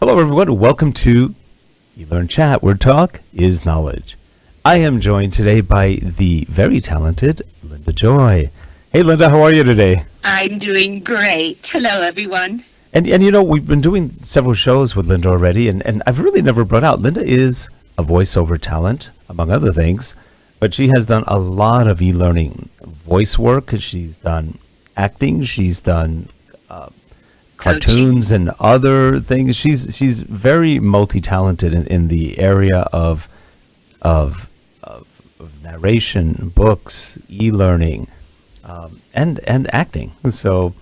Hello, everyone. Welcome to eLearnChat, where talk is knowledge. I am joined today by the very talented Linda Joy. Hey, Linda, how are you today? I'm doing great. Hello, everyone. And you know, we've been doing several shows with Linda already, and I've really never brought out. Linda is a voiceover talent, among other things, but she has done a lot of e-learning voice work. She's done acting. She's done cartoons and other things. She's very multi-talented in the area of narration, books, e-learning, and acting. So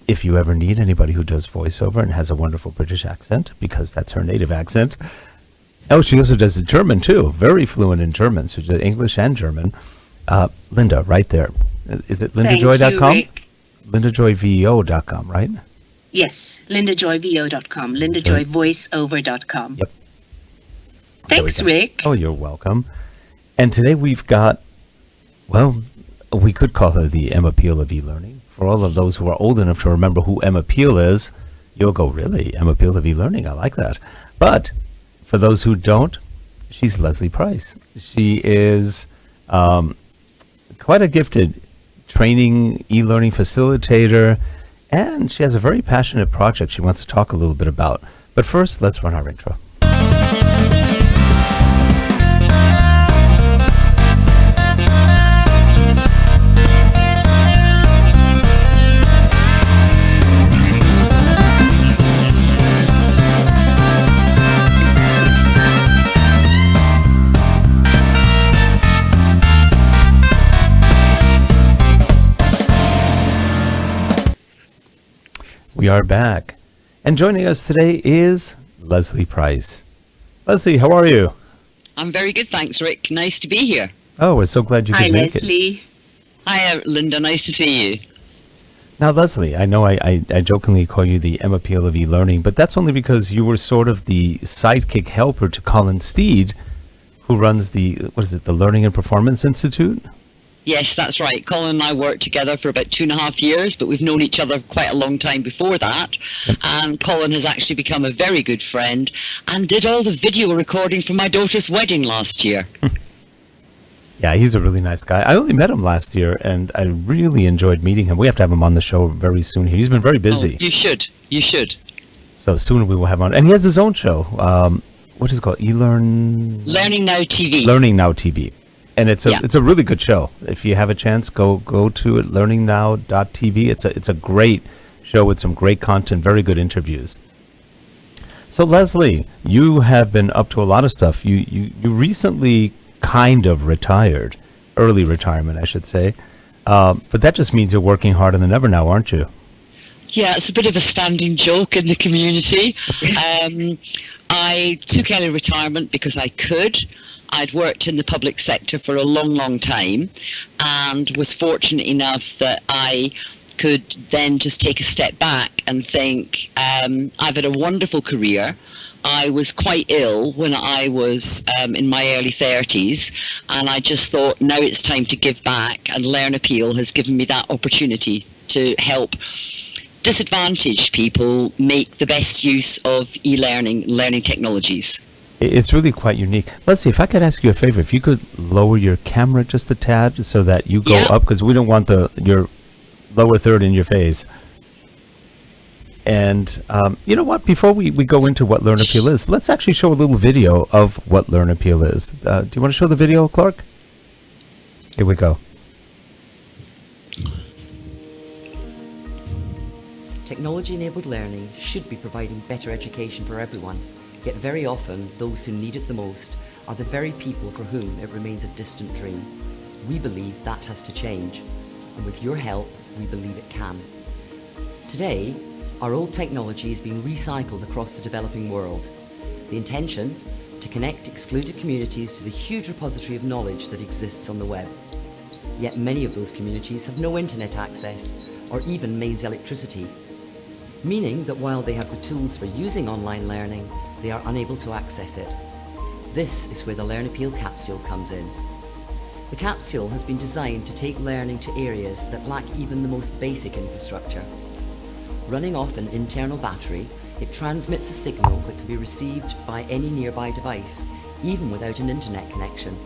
if you ever need anybody who does voiceover and has a wonderful British accent, because that's her native accent. Oh, she also does German too. Very fluent in German. So she does English and German. Linda, right there. Is it lindajoy.com? lindajoyvo.com, right? Yes, lindajoyvo.com, lindajoyvoiceover.com. Yep. Thanks, Rick. Oh, you're welcome. And today we've got, well, we could call her the Emma Peel of e-learning. For all of those who are old enough to remember who Emma Peel is, you'll go, really? Emma Peel of e-learning? I like that. But for those who don't, she's Lesley Price. She is quite a gifted training e-learning facilitator, and she has a very passionate project she wants to talk a little bit about. But first, let's run our intro. We are back. And joining us today is Lesley Price. Lesley, how are you? I'm very good, thanks, Rick. Nice to be here. Oh, we're so glad you could make it. Hi, Lesley. Hi, Linda. Nice to see you. Now, Lesley, I know I jokingly call you the Emma Peel of e-learning, but that's only because you were sort of the sidekick helper to Colin Steed, who runs the Learning and Performance Institute? Yes, that's right. Colin and I worked together for about 2.5 years, but we've known each other quite a long time before that. Yep. And Colin has actually become a very good friend and did all the video recording for my daughter's wedding last year. Yeah, he's a really nice guy. I only met him last year, and I really enjoyed meeting him. We have to have him on the show very soon. He's been very busy. Oh, you should. You should. So soon we will have him on. And he has his own show. What is it called? Learning Now TV. Learning Now TV. And it's a really good show. If you have a chance, go to it, learningnow.tv. It's a great show with some great content, very good interviews. So Lesley, you have been up to a lot of stuff. You recently kind of retired, early retirement, I should say. But that just means you're working harder than ever now, aren't you? Yeah, it's a bit of a standing joke in the community. I took early retirement because I could. I'd worked in the public sector for a long, long time and was fortunate enough that I could then just take a step back and think, I've had a wonderful career. I was quite ill when I was in my early 30s, and I just thought, now it's time to give back, and Learn Appeal has given me that opportunity to help disadvantaged people make the best use of learning technologies. It's really quite unique. Let's see, if I could ask you a favor, if you could lower your camera just a tad so that you go up, because we don't want your lower third in your face. And you know what? Before we go into what Learn Appeal is, let's actually show a little video of what Learn Appeal is. Do you want to show the video, Clark? Here we go. Technology-enabled learning should be providing better education for everyone. Yet very often, those who need it the most are the very people for whom it remains a distant dream. We believe that has to change, and with your help, we believe it can. Today, our old technology is being recycled across the developing world. The intention? To connect excluded communities to the huge repository of knowledge that exists on the web. Yet many of those communities have no internet access, or even mains electricity, meaning that while they have the tools for using online learning, they are unable to access it. This is where the Learn Appeal capsule comes in. The capsule has been designed to take learning to areas that lack even the most basic infrastructure. Running off an internal battery, It transmits a signal that can be received by any nearby device, even without an internet connection.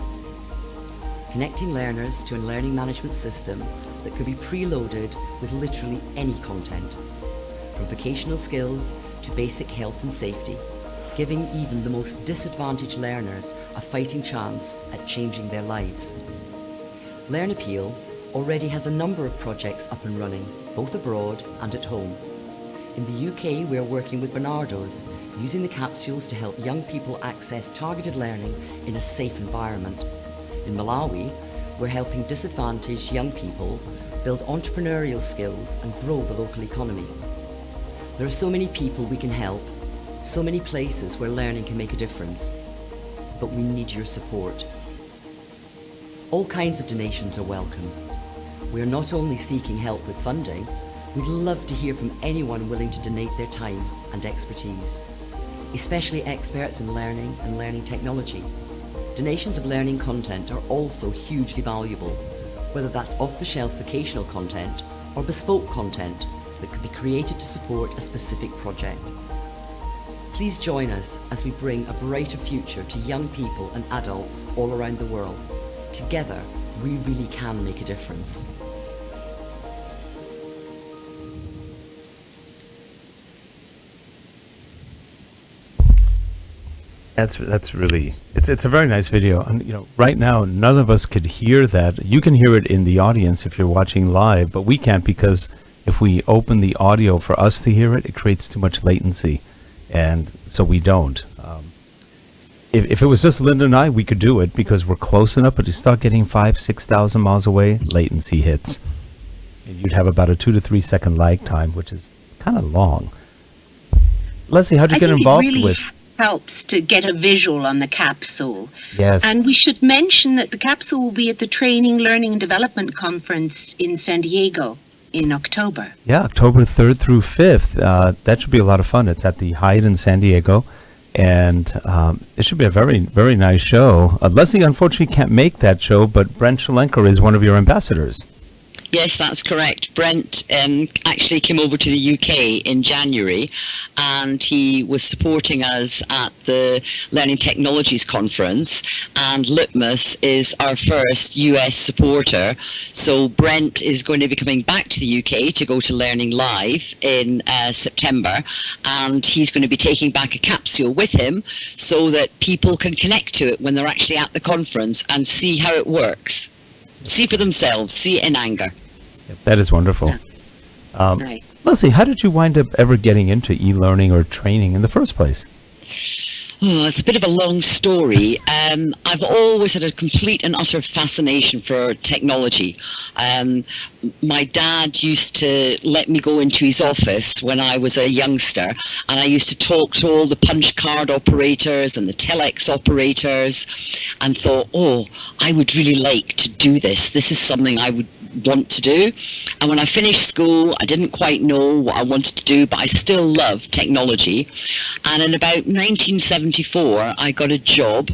Connecting learners to a learning management system that could be preloaded with literally any content, from vocational skills to basic health and safety, giving even the most disadvantaged learners a fighting chance at changing their lives. LearnAppeal already has a number of projects up and running, both abroad and at home. In the UK, we are working with Bernardo's, using the capsules to help young people access targeted learning in a safe environment. In Malawi, we're helping disadvantaged young people build entrepreneurial skills and grow the local economy. There are so many people we can help, so many places where learning can make a difference, but we need your support. All kinds of donations are welcome. We are not only seeking help with funding, we'd love to hear from anyone willing to donate their time and expertise, especially experts in learning and learning technology. Donations of learning content are also hugely valuable, whether that's off-the-shelf vocational content or bespoke content that could be created to support a specific project. Please join us as we bring a brighter future to young people and adults all around the world. Together, we really can make a difference. That's really, it's a very nice video. And right now none of us could hear that. You can hear it in the audience if you're watching live, but we can't, because if we open the audio for us to hear it, it creates too much latency, and so we don't. If it was just Linda and I, we could do it because we're close enough, but you start getting 5,000-6,000 miles away, latency hits. And you'd have about a 2 to 3 second lag time, which is kind of long. Leslie, how'd you get involved with? Helps to get a visual on the capsule. Yes. And we should mention that the capsule will be at the Training, Learning and Development Conference in San Diego in October. Yeah, October 3rd through 5th. That should be a lot of fun. It's at the Hyatt in San Diego, and it should be a very, very nice show. Leslie unfortunately can't make that show, but Brent Shalenko is one of your ambassadors. Yes, that's correct. Brent actually came over to the UK in January, and he was supporting us at the Learning Technologies Conference, and Litmus is our first US supporter. So Brent is going to be coming back to the UK to go to Learning Live in September, and he's going to be taking back a capsule with him so that people can connect to it when they're actually at the conference and see how it works. See for themselves, see it in anger. Yep, that is wonderful. Right. Leslie, how did you wind up ever getting into e-learning or training in the first place? Oh, it's a bit of a long story. I've always had a complete and utter fascination for technology. My dad used to let me go into his office when I was a youngster, and I used to talk to all the punch card operators and the telex operators, and thought, oh, I would really like to do this. This is something I would want to do. And when I finished school, I didn't quite know what I wanted to do, but I still love technology. And in about 1974, I got a job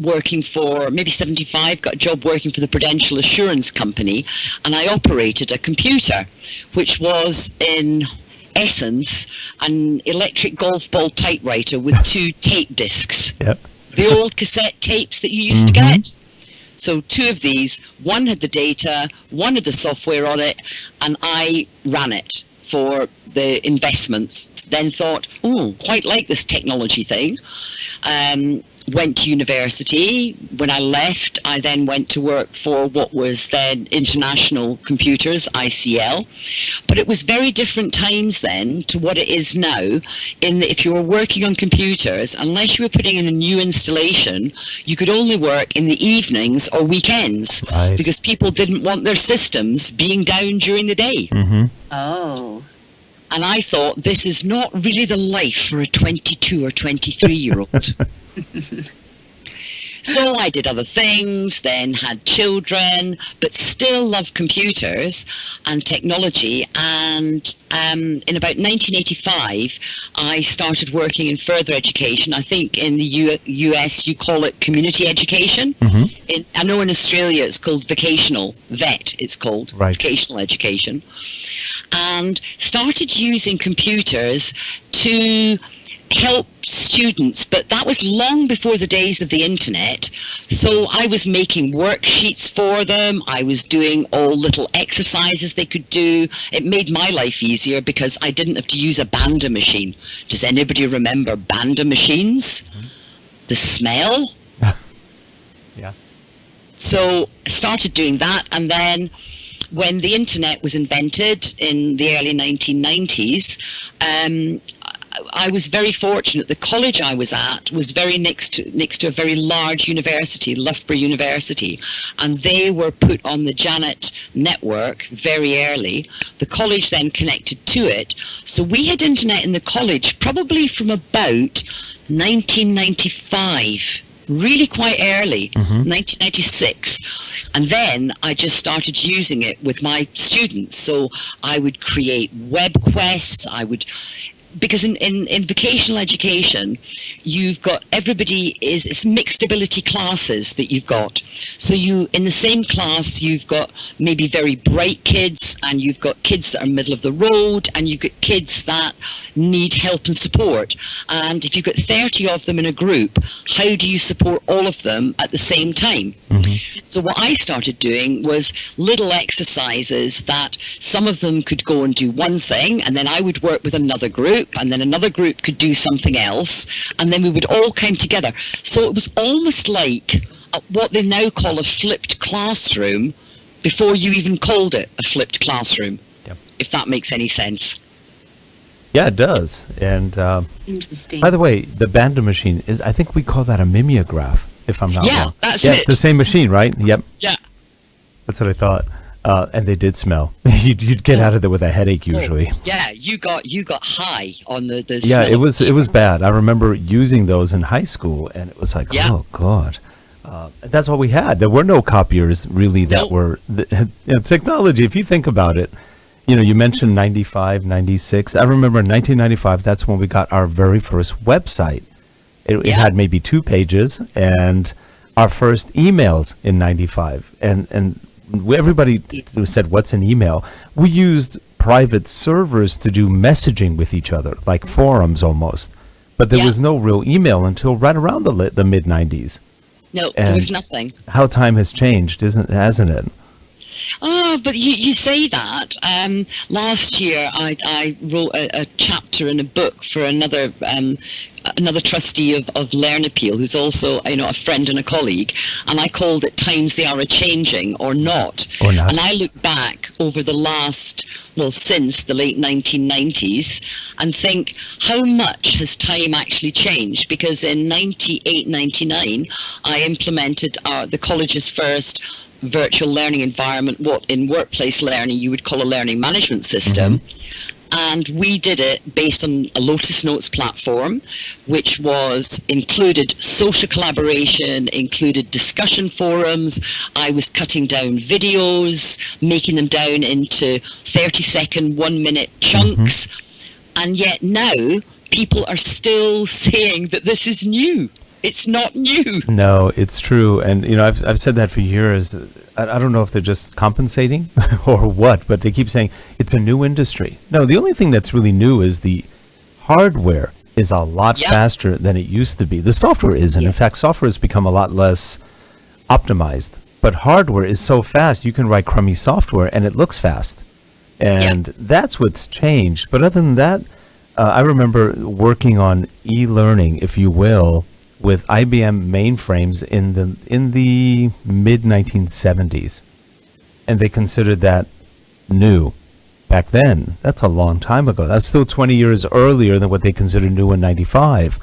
working for, maybe 75, got a job working for the Prudential Assurance Company, and I operated a computer, which was in essence an electric golf ball typewriter with 2 tape discs. Yep. The old cassette tapes that you used to get. So 2 of these, one had the data, one had the software on it, and I ran it for the investments. Then thought, oh, quite like this technology thing. Went to university. When I left, I then went to work for what was then International Computers, ICL. But it was very different times then to what it is now, in that if you were working on computers, unless you were putting in a new installation, you could only work in the evenings or weekends, Right. because people didn't want their systems being down during the day. Oh. And I thought, this is not really the life for a 22 or 23-year-old. So I did other things, then had children, but still loved computers and technology. And in about 1985, I started working in further education. I think in the US you call it community education. I know in Australia it's called vocational, VET it's called, Right. vocational education. And started using computers to help students, but that was long before the days of the internet. So I was making worksheets for them. I was doing all little exercises they could do. It made my life easier because I didn't have to use a Banda machine. Does anybody remember Banda machines? The smell? Yeah. So I started doing that, and then when the internet was invented in the early 1990s, I was very fortunate. The college I was at was very next to a very large university, Loughborough University, and they were put on the Janet network very early. The college then connected to it. So we had internet in the college probably from about 1995. Really quite early, 1996. And then I just started using it with my students. So I would create web quests. Because in vocational education, you've got it's mixed ability classes that you've got. So in the same class, you've got maybe very bright kids, and you've got kids that are middle of the road, and you've got kids that need help and support. And if you've got 30 of them in a group, how do you support all of them at the same time? So what I started doing was little exercises that some of them could go and do one thing, and then I would work with another group, and then another group could do something else, and then we would all come together. So it was almost like what they now call a flipped classroom before you even called it a flipped classroom, if that makes any sense. Yeah, it does. And Interesting. by the way, the Banda machine I think we call that a mimeograph, if I'm not wrong. That's Yeah, it. the same machine, right? Yep. Yeah. That's what I thought. And they did smell. You'd get out of there with a headache usually. Yeah, you got high on the Yeah, smell of it was bad. I remember using those in high school, and it was like, Yeah. oh God. That's all we had. There were no copiers really that Nope. were technology. If you think about it, you mentioned 95, 96. I remember in 1995, that's when we got our very first website. It had maybe 2 pages, and our first emails in 95. And everybody said, what's an email? We used private servers to do messaging with each other, like forums almost. But there was no real email until right around the mid-90s. No, there was nothing. How time has changed, hasn't it? Oh, but you say that. Last year, I wrote a chapter in a book for another trustee of Learn Appeal, who's also a friend and a colleague, and I called it "Times They Are A-Changing or Not." Or not. And I look back over since the late 1990s, and think how much has time actually changed? Because in 98, 99, I implemented the college's first virtual learning environment, what in workplace learning you would call a learning management system. And we did it based on a Lotus Notes platform, which included social collaboration, included discussion forums. I was cutting down videos, making them down into 30-second, 1-minute chunks. And yet now people are still saying that this is new. It's not new. No, it's true. And, I've said that for years. I don't know if they're just compensating or what, but they keep saying it's a new industry. No, the only thing that's really new is the hardware is a lot faster than it used to be. The software isn't. In fact, software has become a lot less optimized. But hardware is so fast, you can write crummy software and it looks fast. And that's what's changed. But other than that, I remember working on e-learning, if you will, with IBM mainframes in the mid 1970s, and they considered that new back then. That's a long time ago. That's still 20 years earlier than what they considered new in 95,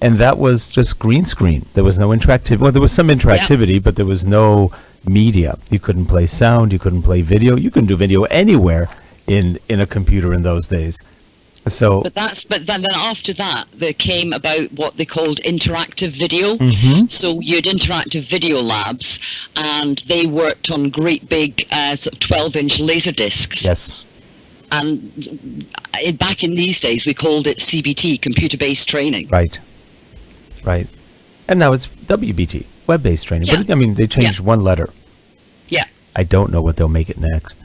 and that was just green screen. There was no interactivity. Well, there was some interactivity, but there was no media. You couldn't play sound. You couldn't play video. You couldn't do video anywhere in a computer in those days. So, But then after that, there came about what they called interactive video. So you had interactive video labs, and they worked on great big sort of 12-inch laser discs. yes. And back in these days, we called it CBT, computer-based training. Right. Right. And now it's WBT, web-based training. Yeah. But, I mean, they changed one letter. Yeah. I don't know what they'll make it next.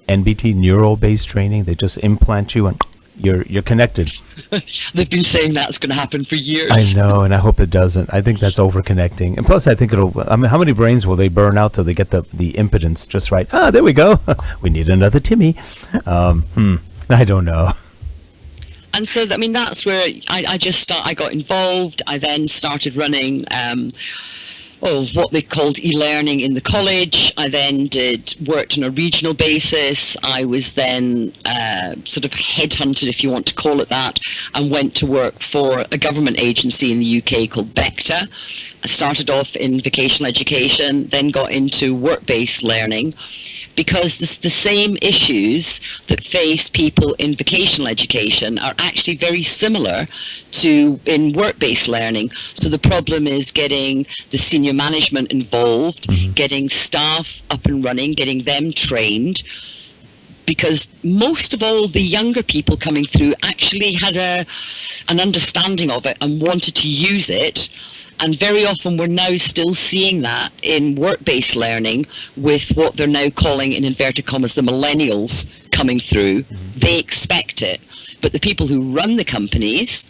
NBT, neural-based training. They just implant you and you're connected. They've been saying that's going to happen for years. I know, and I hope it doesn't. I think that's over-connecting. And plus, I think I mean, how many brains will they burn out till they get the impedance just right? Ah, there we go. We need another Timmy. I don't know. And so, I mean, that's where I got involved. I then started running what they called eLearning in the college. I then worked on a regional basis. I was then sort of headhunted, if you want to call it that, and went to work for a government agency in the UK called Becta. I started off in vocational education, then got into work-based learning, because the same issues that face people in vocational education are actually very similar to in work-based learning. So the problem is getting the senior management involved, getting staff up and running, getting them trained, because most of all the younger people coming through actually had an understanding of it and wanted to use it. And very often we're now still seeing that in work-based learning with what they're now calling, in inverted commas, the millennials coming through. They expect it. But the people who run the companies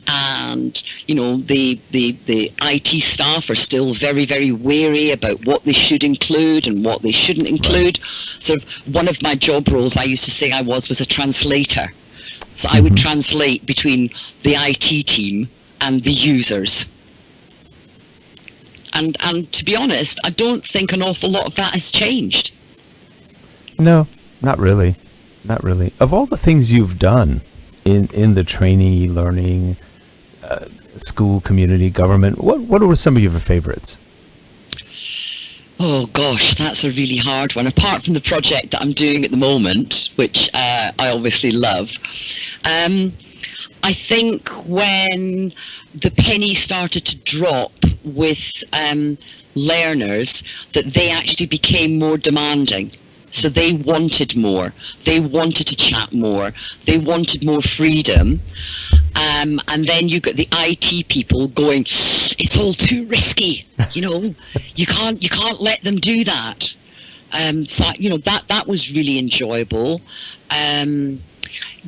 and, you know, the IT staff are still very, very wary about what they should include and what they shouldn't include. So one of my job roles I used to say I was a translator. So I would translate between the IT team and the users. And to be honest, I don't think an awful lot of that has changed. No, not really. Not really. Of all the things you've done in the training, learning, school, community, government, what were some of your favorites? Oh gosh, that's a really hard one. Apart from the project that I'm doing at the moment, which I obviously love, I think when the penny started to drop with learners, that they actually became more demanding. So they wanted more. They wanted to chat more. They wanted more freedom. And then you got the IT people going, it's all too risky. You know, you can't let them do that. So, you know, that was really enjoyable.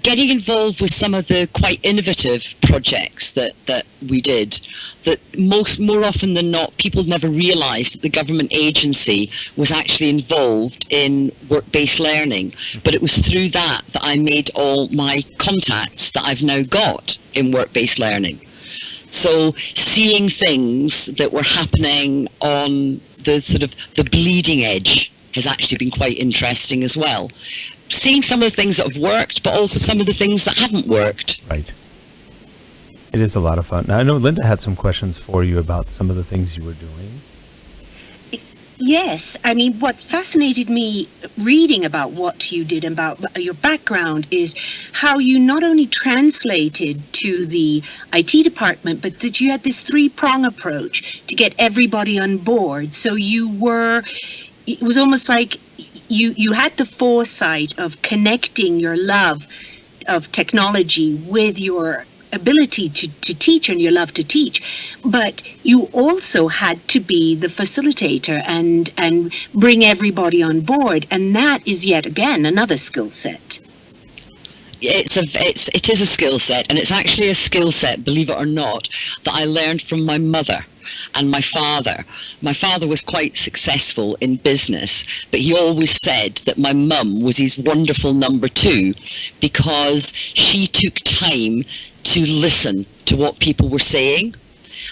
Getting involved with some of the quite innovative projects that we did, that more often than not, people never realised that the government agency was actually involved in work-based learning. But it was through that I made all my contacts that I've now got in work-based learning. So seeing things that were happening on the sort of the bleeding edge has actually been quite interesting as well. Seeing some of the things that have worked, but also some of the things that haven't worked. Right. It is a lot of fun. Now, I know Linda had some questions for you about some of the things you were doing. Yes, I mean, what fascinated me reading about what you did, about your background, is how you not only translated to the IT department, but that you had this three-prong approach to get everybody on board. So it was almost like you had the foresight of connecting your love of technology with your ability to teach and your love to teach, but you also had to be the facilitator and bring everybody on board, and that is yet again another skill set. It is a skill set, and it's actually a skill set, believe it or not, that I learned from my mother and my father. My father was quite successful in business, but he always said that my mum was his wonderful number two, because she took time to listen to what people were saying.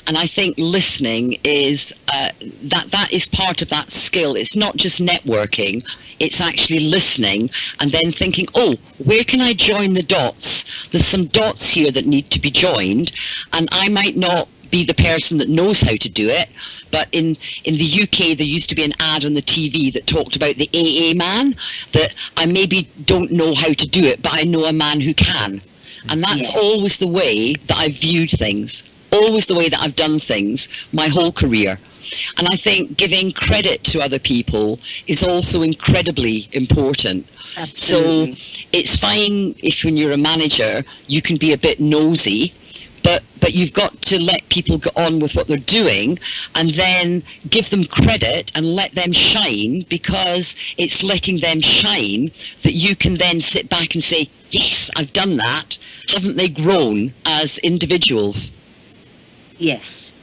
And I think listening is that is part of that skill. It's not just networking, it's actually listening and then thinking, oh, where can I join the dots? There's some dots here that need to be joined, and I might not be the person that knows how to do it, but in the UK there used to be an ad on the TV that talked about the AA man, that I maybe don't know how to do it, but I know a man who can. And that's Yes. always the way that I've viewed things, always the way that I've done things my whole career. And I think giving credit to other people is also incredibly important. Absolutely. So it's fine if when you're a manager, you can be a bit nosy, but you've got to let people get on with what they're doing and then give them credit and let them shine, because it's letting them shine that you can then sit back and say, yes, I've done that. Haven't they grown as individuals? Yes,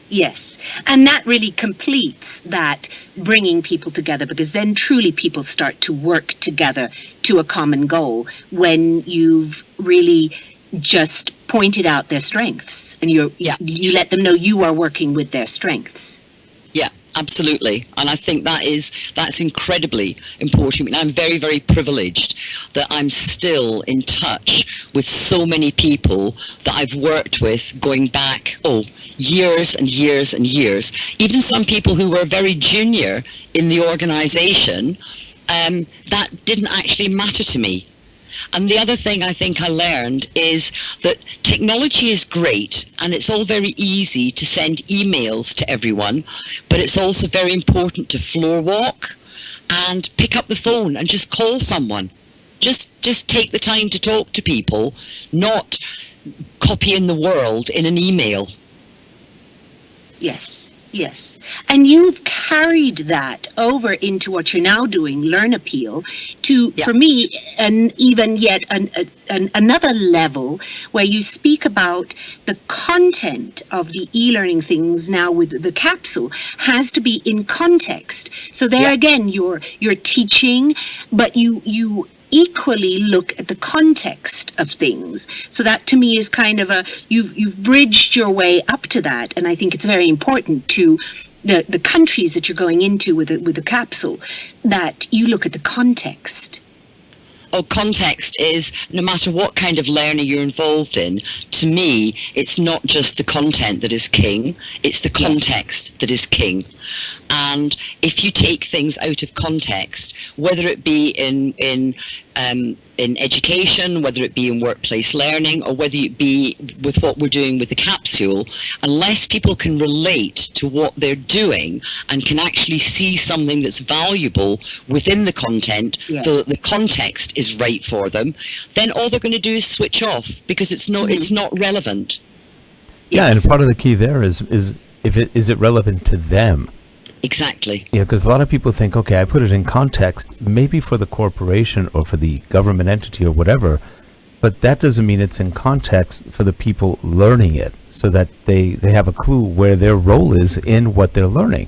yes. And that really completes that bringing people together, because then truly people start to work together to a common goal when you've really just pointed out their strengths and you let them know you are working with their strengths. Yeah, absolutely. And I think that's incredibly important. I mean, I'm very, very privileged that I'm still in touch with so many people that I've worked with going back, years and years and years. Even some people who were very junior in the organization, that didn't actually matter to me. And the other thing I think I learned is that technology is great and it's all very easy to send emails to everyone, but it's also very important to floor walk and pick up the phone and just call someone. Just take the time to talk to people, not copying the world in an email. Yes, yes. And you've carried that over into what you're now doing, Learn Appeal, to, for me, and even yet another level where you speak about the content of the e-learning things now with the capsule has to be in context. So there again, you're teaching, but you equally look at the context of things. So that to me is kind of you've bridged your way up to that, and I think it's very important to the countries that you're going into with the capsule, that you look at the context. Context is, no matter what kind of learning you're involved in, to me, it's not just the content that is king, it's the context that is king. And if you take things out of context, whether it be in education, whether it be in workplace learning, or whether it be with what we're doing with the capsule, unless people can relate to what they're doing and can actually see something that's valuable within the content, so that the context is right for them, then all they're going to do is switch off, because it's not relevant. Yeah, and part of the key there is is it relevant to them? Exactly. Yeah, because a lot of people think, okay, I put it in context, maybe for the corporation or for the government entity or whatever, but that doesn't mean it's in context for the people learning it, so that they have a clue where their role is in what they're learning.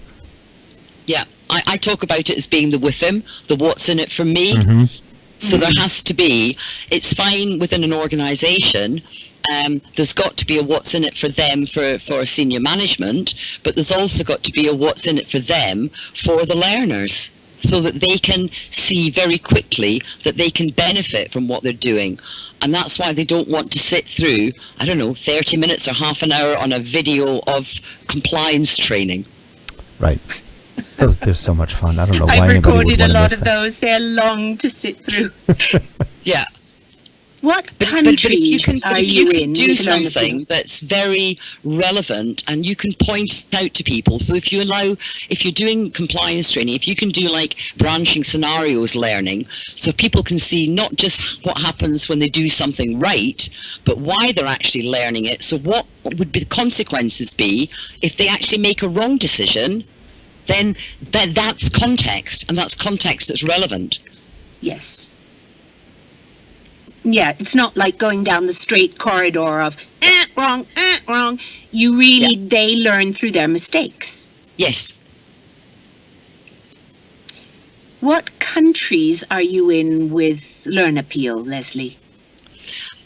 Yeah, I talk about it as being the WIFM, the what's in it for me. So there has to be, it's fine within an organization, there's got to be a what's in it for them for senior management, but there's also got to be a what's in it for them for the learners, so that they can see very quickly that they can benefit from what they're doing. And that's why they don't want to sit through, 30 minutes or half an hour on a video of compliance training. Right. They're so much fun. I don't know why I've anybody would recorded a want to lot miss of that. those. They're long to sit through. Yeah. What But countries if you can do with Learn Appeal? something that's very relevant and you can point out to people, so if you're doing compliance training, if you can do like branching scenarios learning, so people can see not just what happens when they do something right, but why they're actually learning it. So what would be the consequences be if they actually make a wrong decision? Then that's context, and that's context that's relevant. Yes. Yeah, it's not like going down the straight corridor of, wrong. You really, they learn through their mistakes. Yes. What countries are you in with Learn Appeal, Lesley?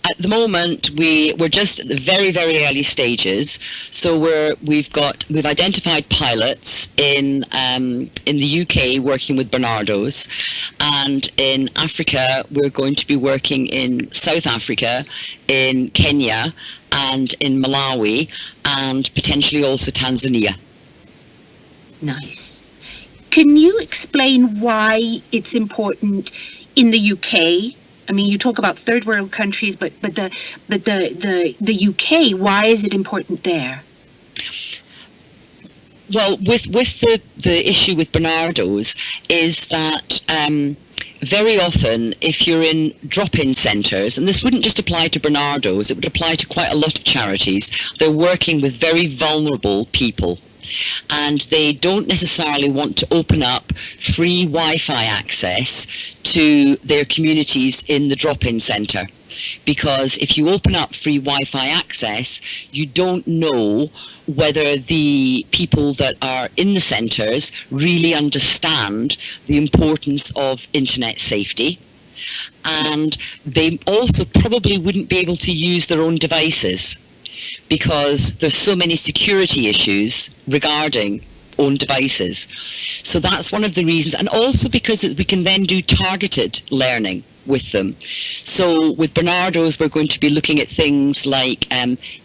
At the moment, we're just at the very, very early stages. So we've identified pilots in the UK working with Barnardo's, and in Africa we're going to be working in South Africa, in Kenya, and in Malawi, and potentially also Tanzania. Nice. Can you explain why it's important in the UK I mean, you talk about third world countries, but the UK, why is it important there? Well, with the issue with Barnardo's is that very often, if you're in drop-in centres, and this wouldn't just apply to Barnardo's, it would apply to quite a lot of charities, they're working with very vulnerable people. And they don't necessarily want to open up free Wi-Fi access to their communities in the drop-in centre. Because if you open up free Wi-Fi access, you don't know whether the people that are in the centres really understand the importance of internet safety. And they also probably wouldn't be able to use their own devices, because there's so many security issues regarding own devices. So that's one of the reasons, and also because we can then do targeted learning with them. So with Barnardo's, we're going to be looking at things like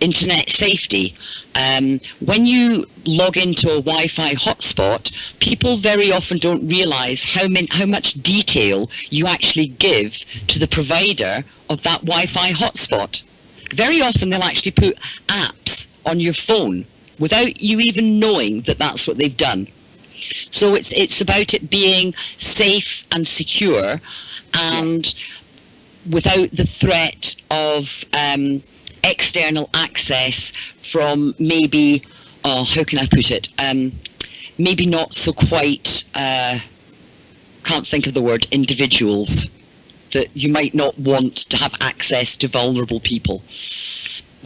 internet safety. When you log into a Wi-Fi hotspot, people very often don't realise how much detail you actually give to the provider of that Wi-Fi hotspot. Very often they'll actually put apps on your phone without you even knowing that that's what they've done. So it's about it being safe and secure, and without the threat of external access from maybe, how can I put it, maybe not so quite, can't think of the word, individuals that you might not want to have access to vulnerable people.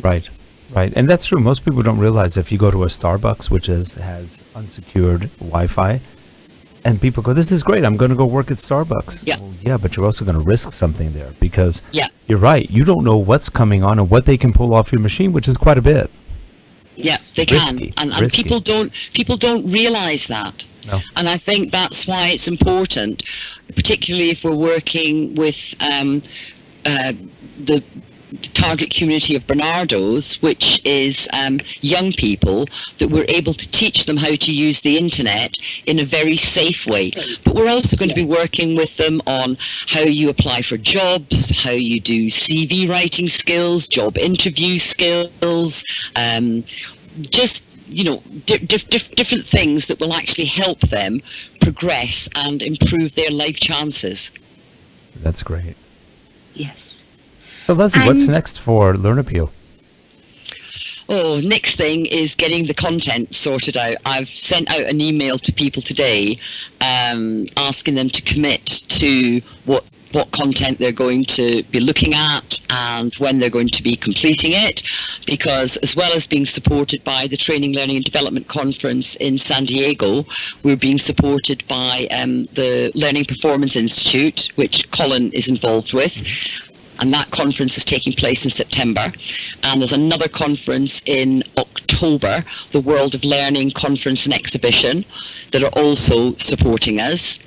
Right. And that's true. Most people don't realize if you go to a Starbucks, which has unsecured Wi-Fi, and people go, this is great, I'm going to go work at Starbucks. Yeah. Well, yeah, but you're also going to risk something there, because Yeah. you're right. You don't know what's coming on and what they can pull off your machine, which is quite a bit. Yeah, they Risky, can, and risky. people don't realise that. No. And I think that's why it's important, particularly if we're working with the target community of Barnardo's, which is young people, that we're able to teach them how to use the internet in a very safe way. But we're also going to be working with them on how you apply for jobs, how you do CV writing skills, job interview skills, just different things that will actually help them progress and improve their life chances. That's great. Yes. So Lesley, what's And- next for Learn Appeal? Oh, next thing is getting the content sorted out. I've sent out an email to people today asking them to commit to what content they're going to be looking at and when they're going to be completing it, because as well as being supported by the Training, Learning and Development Conference in San Diego, we're being supported by the Learning Performance Institute, which Colin is involved with. And that conference is taking place in September. And there's another conference in October, the World of Learning Conference and Exhibition, that are also supporting us.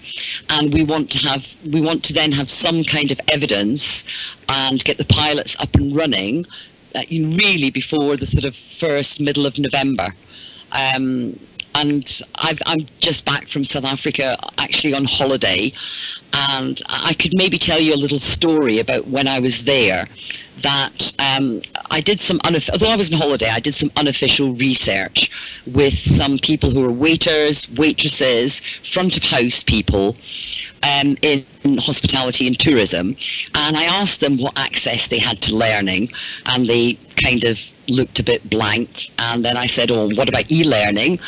And we want to then have some kind of evidence and get the pilots up and running really before the sort of middle of November. And I'm just back from South Africa, actually on holiday, and I could maybe tell you a little story about when I was there. That I did although I was on holiday, I did some unofficial research with some people who were waiters, waitresses, front of house people in hospitality and tourism, and I asked them what access they had to learning, and they kind of looked a bit blank. And then I said, oh, what about e-learning?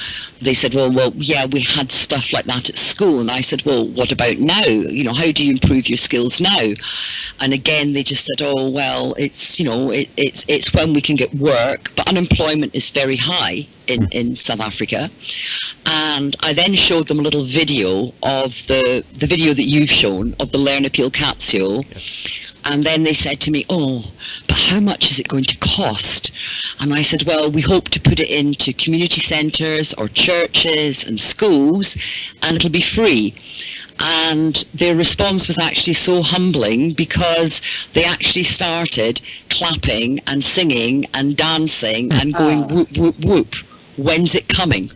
They said, well, yeah, we had stuff like that at school. And I said, well, what about now? How do you improve your skills now? And again, they just said, oh, well, it's when we can get work, but unemployment is very high in South Africa. And I then showed them a little video of the video that you've shown of the Learn Appeal capsule. Yes. And then they said to me, oh, but how much is it going to cost? And I said, well, we hope to put it into community centres or churches and schools, and it'll be free. And their response was actually so humbling, because they actually started clapping and singing and dancing and going whoop, whoop, whoop. When's it coming?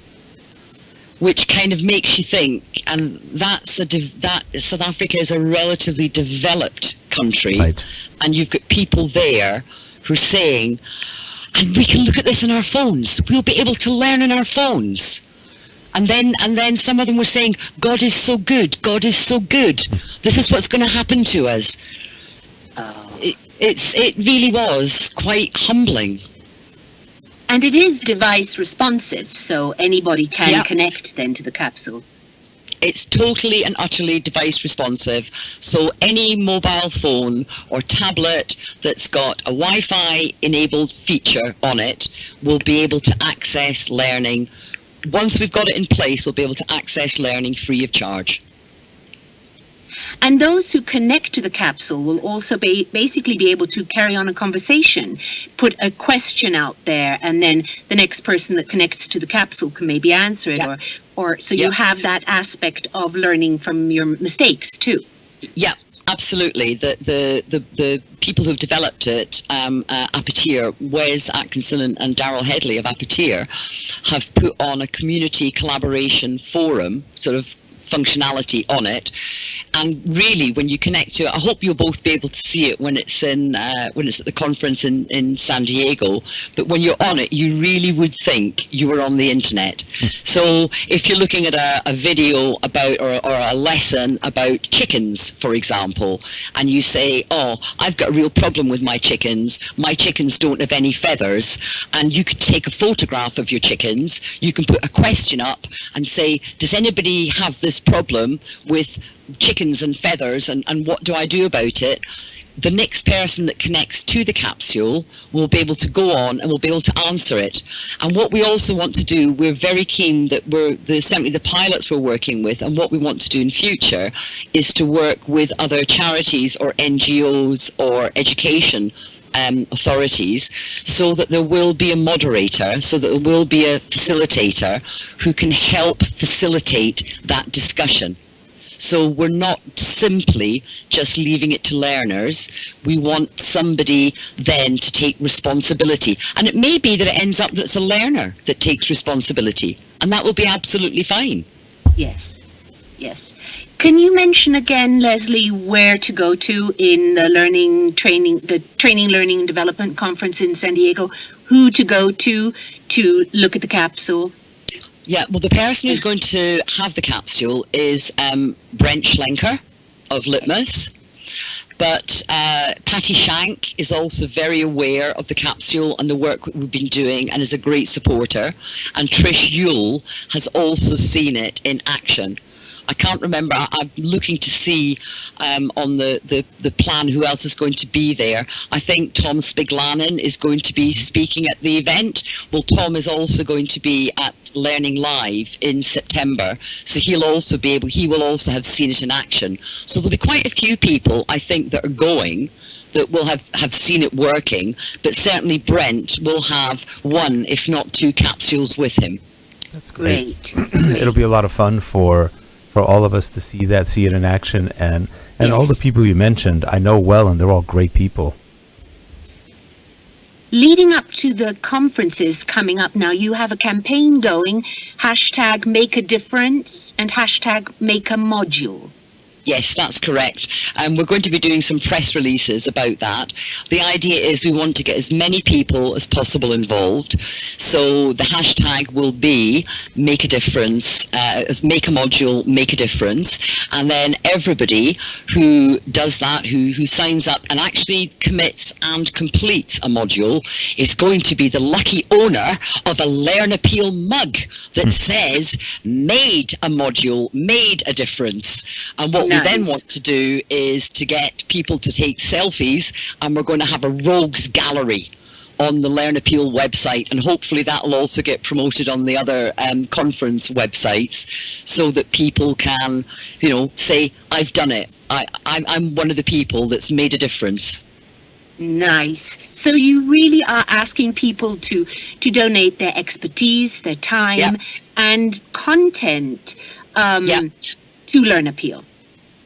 Which kind of makes you think, and that South Africa is a relatively developed country, Right. and you've got people there who are saying, and we can look at this on our phones. We'll be able to learn on our phones. And then some of them were saying, God is so good. God is so good. This is what's going to happen to us. It really was quite humbling. And it is device responsive, so anybody can Yeah. connect then to the capsule. It's totally and utterly device responsive. So any mobile phone or tablet that's got a Wi-Fi enabled feature on it will be able to access learning. Once we've got it in place, we'll be able to access learning free of charge. And those who connect to the capsule will also basically be able to carry on a conversation, put a question out there, and then the next person that connects to the capsule can maybe answer it. Yeah. Or so you have that aspect of learning from your mistakes too. Yeah, absolutely. The people who've developed it, Appeteer, Wes Atkinson and Daryl Headley of Appeteer, have put on a community collaboration forum sort of functionality on it. And really, when you connect to it, I hope you'll both be able to see it when it's at the conference in San Diego. But when you're on it, you really would think you were on the internet. So if you're looking at a video about or a lesson about chickens, for example, and you say, "Oh, I've got a real problem with my chickens. My chickens don't have any feathers," and you could take a photograph of your chickens. You can put a question up and say, "Does anybody have this problem with chickens and feathers, and what do I do about it?" The next person that connects to the capsule will be able to go on and will be able to answer it. And what we also want to do, we're very keen that certainly the pilots we're working with, and what we want to do in future is to work with other charities or NGOs or education authorities, so that there will be a moderator, so that there will be a facilitator who can help facilitate that discussion. So we're not simply just leaving it to learners. We want somebody then to take responsibility. And it may be that it ends up that it's a learner that takes responsibility, and that will be absolutely fine. Yes, yes. Can you mention again, Lesley, where to go to in the Training, Learning and Development Conference in San Diego? Who to go to look at the capsule? Yeah, well, the person who's going to have the capsule is Brent Schlenker of Litmus. But Patty Shank is also very aware of the capsule and the work we've been doing and is a great supporter. And Trish Yule has also seen it in action. I can't remember. I'm looking to see on the plan who else is going to be there. I think Tom Spiglanen is going to be speaking at the event. Well, Tom is also going to be at Learning Live in September, so he will also have seen it in action. So there'll be quite a few people, I think, that are going that will have seen it working, but certainly Brent will have one, if not two, capsules with him. That's great. It'll be a lot of fun for all of us to see it in action, and Yes. all the people you mentioned I know well, and they're all great people. Leading up to the conferences coming up now, you have a campaign going, #MakeADifference and #MakeAModule. Yes, that's correct. We're going to be doing some press releases about that. The idea is we want to get as many people as possible involved. So the hashtag will be Make a Difference, as Make a Module, Make a Difference. And then everybody who does that, who signs up and actually commits and completes a module, is going to be the lucky owner of a Learn Appeal mug that says, made a module, made a difference. And what we then want to do is to get people to take selfies, and we're going to have a rogues gallery on the Learn Appeal website, and hopefully that will also get promoted on the other conference websites, so that people can, say, I've done it. I'm one of the people that's made a difference. Nice. So you really are asking people to donate their expertise, their time, and content to Learn Appeal.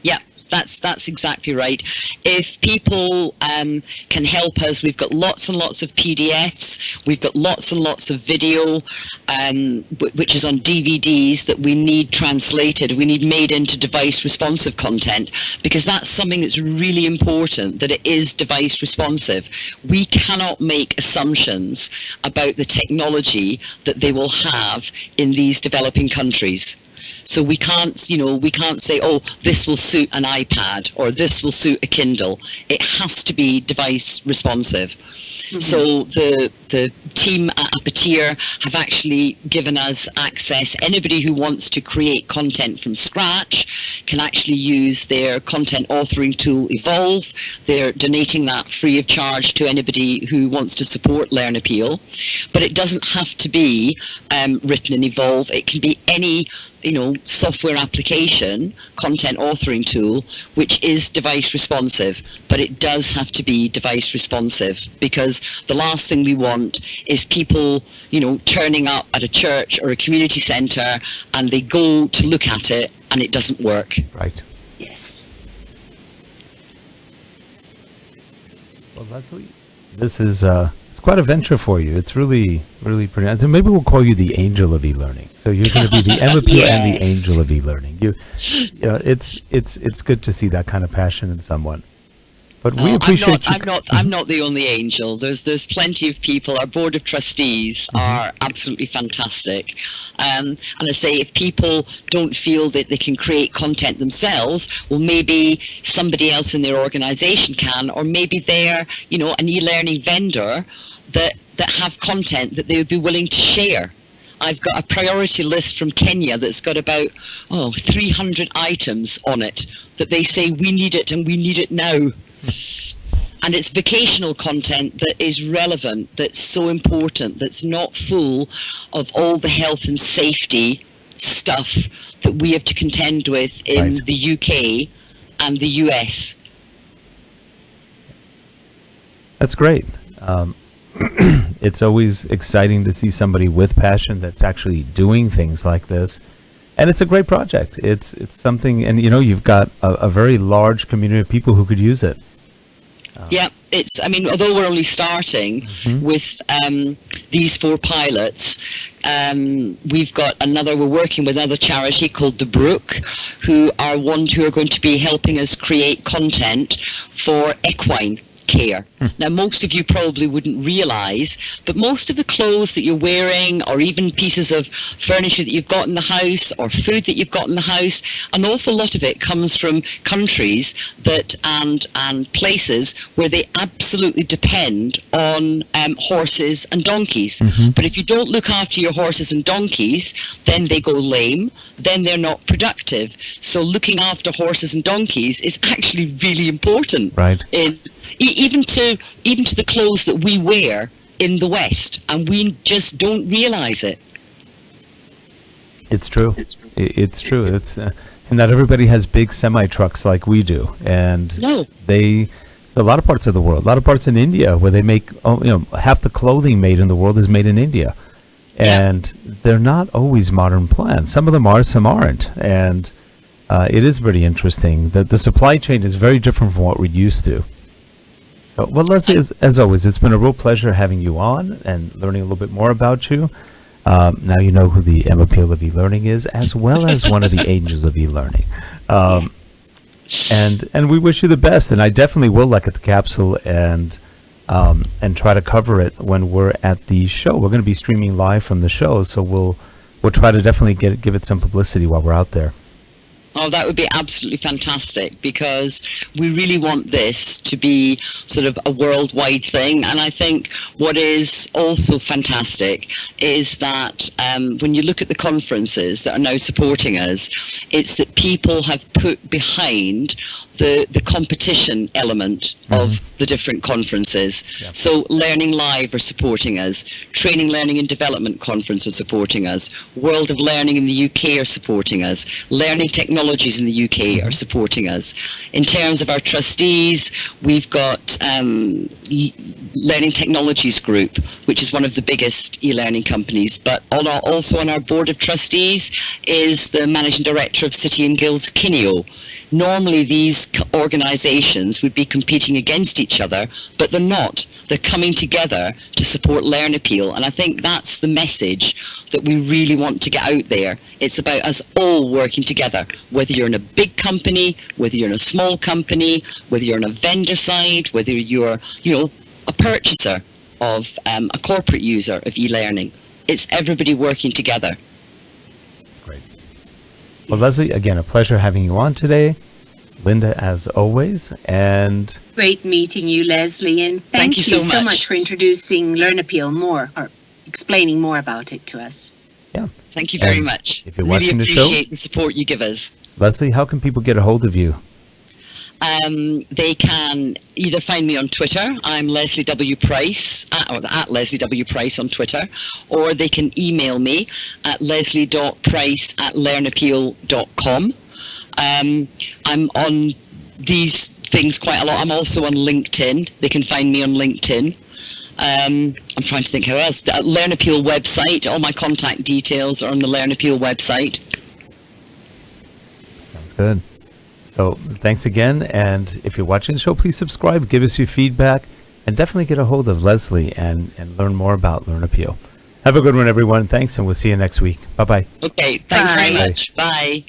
Yeah, That's exactly right. If people can help us, we've got lots and lots of PDFs. We've got lots and lots of video, which is on DVDs that we need translated. We need made into device responsive content, because that's something that's really important, that it is device responsive. We cannot make assumptions about the technology that they will have in these developing countries. So we can't say, oh, this will suit an iPad or this will suit a Kindle. It has to be device responsive. Mm-hmm. So the team at Appeteer have actually given us access. Anybody who wants to create content from scratch can actually use their content authoring tool, Evolve. They're donating that free of charge to anybody who wants to support Learn Appeal. But it doesn't have to be written in Evolve. It can be any software application, content authoring tool, which is device responsive, but it does have to be device responsive, because the last thing we want is people, turning up at a church or a community centre and they go to look at it and it doesn't work. Right. Yes. Well, Lesley, this is it's quite a venture for you. It's really, really pretty. So maybe we'll call you the angel of eLearning. So you're going to be the Emma Peel and the angel of eLearning. It's good to see that kind of passion in someone. But we appreciate you. I'm not the only angel. There's plenty of people. Our board of trustees are absolutely fantastic. And I say, if people don't feel that they can create content themselves, well, maybe somebody else in their organisation can, or maybe they're an e-learning vendor that have content that they would be willing to share. I've got a priority list from Kenya that's got about 300 items on it that they say we need it and we need it now. And it's vocational content that is relevant, that's so important, that's not full of all the health and safety stuff that we have to contend with in the UK and the US. That's great. It's always exciting to see somebody with passion that's actually doing things like this. And it's a great project. It's something, and you've got a very large community of people who could use it. Yeah, although we're only starting with these 4 pilots, we're working with another charity called The Brook, who are going to be helping us create content for equine care. Now, most of you probably wouldn't realise, but most of the clothes that you're wearing, or even pieces of furniture that you've got in the house, or food that you've got in the house, an awful lot of it comes from countries and places where they absolutely depend on horses and donkeys. But if you don't look after your horses and donkeys, then they go lame, then they're not productive. So looking after horses and donkeys is actually really important. Right. Even to the clothes that we wear in the West, and we just don't realise it. It's true. It's true. It's not everybody has big semi trucks like we do, and there's a lot of parts of the world, a lot of parts in India where they make half the clothing made in the world is made in India, and they're not always modern plants. Some of them are, some aren't, and it is pretty interesting that the supply chain is very different from what we're used to. So, well, Lesley, as always, it's been a real pleasure having you on and learning a little bit more about you. Now you know who the Emma Peel of eLearning is, as well as one of the angels of eLearning. And we wish you the best. And I definitely will look at the capsule and try to cover it when we're at the show. We're going to be streaming live from the show, so we'll try to definitely give it some publicity while we're out there. Oh, that would be absolutely fantastic, because we really want this to be sort of a worldwide thing. And I think what is also fantastic is that when you look at the conferences that are now supporting us, it's that people have put behind the competition element of the different conferences. Yep. So Learning Live are supporting us, Training, Learning and Development Conference are supporting us, World of Learning in the UK are supporting us, Learning Technologies in the UK are supporting us. In terms of our trustees, we've got Learning Technologies Group, which is one of the biggest e-learning companies, but also on our board of trustees is the Managing Director of City and Guilds Kineo. Normally these organisations would be competing against each other, but they're not. They're coming together to support Learn Appeal, and I think that's the message that we really want to get out there. It's about us all working together, whether you're in a big company, whether you're in a small company, whether you're on a vendor side, whether you're, a purchaser of a corporate user of e-learning. It's everybody working together. Great. Well, Lesley, again, a pleasure having you on today. Linda, as always, and Great meeting you, Lesley, and thank you so much for introducing Learn Appeal more, or explaining more about it to us. yeah. Thank you very And much. if you're Really watching the show, appreciate the support you give us. Lesley, how can people get a hold of you? They can either find me on Twitter. I'm Lesley W. Price, at Lesley W. Price on Twitter, or they can email me at leslie.price@learnappeal.com. I'm on these things quite a lot. I'm also on LinkedIn. They can find me on LinkedIn. I'm trying to think how else. The Learn Appeal website, all my contact details are on the Learn Appeal website. Sounds good. So thanks again, and if you're watching the show, please subscribe, give us your feedback, and definitely get a hold of Lesley and learn more about Learn Appeal. Have a good one, everyone. Thanks, and we'll see you next week. Bye-bye. Okay, thanks very Bye. much. Bye.